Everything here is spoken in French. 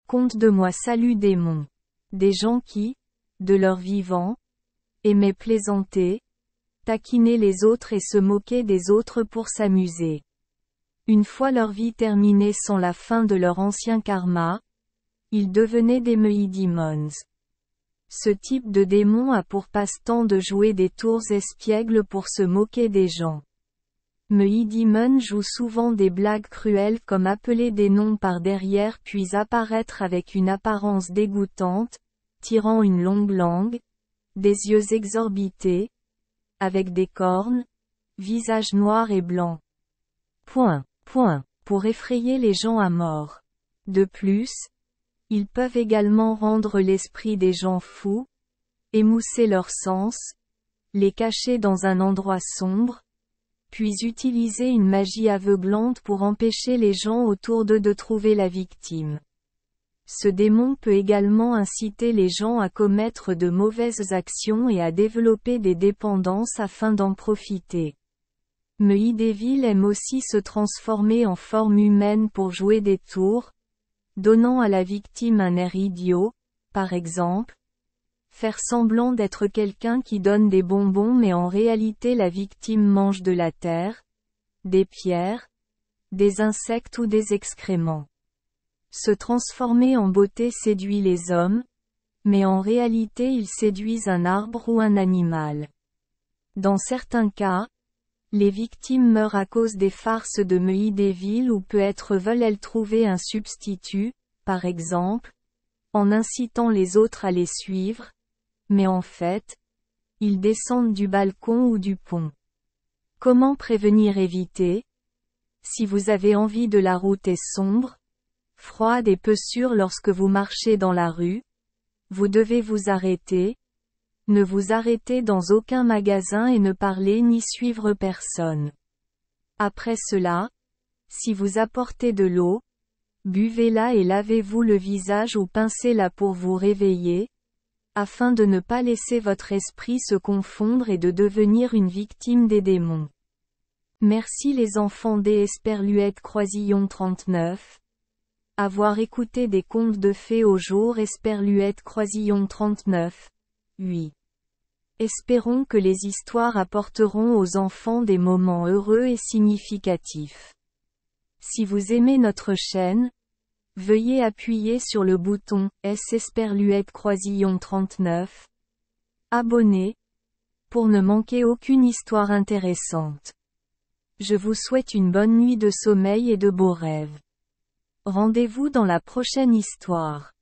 Conte de moi salut démon. Des gens qui, de leur vivant, aimaient plaisanter, taquiner les autres et se moquer des autres pour s'amuser. Une fois leur vie terminée sans la fin de leur ancien karma, ils devenaient des Meidaemons. Ce type de démon a pour passe-temps de jouer des tours espiègles pour se moquer des gens. Meidaemon joue souvent des blagues cruelles comme appeler des noms par derrière puis apparaître avec une apparence dégoûtante, tirant une longue langue, des yeux exorbités, avec des cornes, visage noir et blanc. Pour effrayer les gens à mort. De plus, ils peuvent également rendre l'esprit des gens fous, émousser leurs sens, les cacher dans un endroit sombre, puis utiliser une magie aveuglante pour empêcher les gens autour d'eux de trouver la victime. Ce démon peut également inciter les gens à commettre de mauvaises actions et à développer des dépendances afin d'en profiter. Meidaevil aime aussi se transformer en forme humaine pour jouer des tours, donnant à la victime un air idiot, par exemple, faire semblant d'être quelqu'un qui donne des bonbons mais en réalité la victime mange de la terre, des pierres, des insectes ou des excréments. Se transformer en beauté séduit les hommes, mais en réalité ils séduisent un arbre ou un animal. Dans certains cas, les victimes meurent à cause des farces de Meidaevil ou peut-être veulent-elles trouver un substitut, par exemple, en incitant les autres à les suivre, mais en fait, ils descendent du balcon ou du pont. Comment prévenir éviter? Si vous avez envie de la route est sombre, froide et peu sûre lorsque vous marchez dans la rue, vous devez vous arrêter. Ne vous arrêtez dans aucun magasin et ne parlez ni suivre personne. Après cela, si vous apportez de l'eau, buvez-la et lavez-vous le visage ou pincez-la pour vous réveiller, afin de ne pas laisser votre esprit se confondre et de devenir une victime des démons. Merci les enfants des Esperluette Croisillon 39. Avoir écouté des contes de fées au jour Esperluette Croisillon 39. 8. Espérons que les histoires apporteront aux enfants des moments heureux et significatifs. Si vous aimez notre chaîne, veuillez appuyer sur le bouton S Esperluette Croisillon 39. Abonner, pour ne manquer aucune histoire intéressante. Je vous souhaite une bonne nuit de sommeil et de beaux rêves. Rendez-vous dans la prochaine histoire.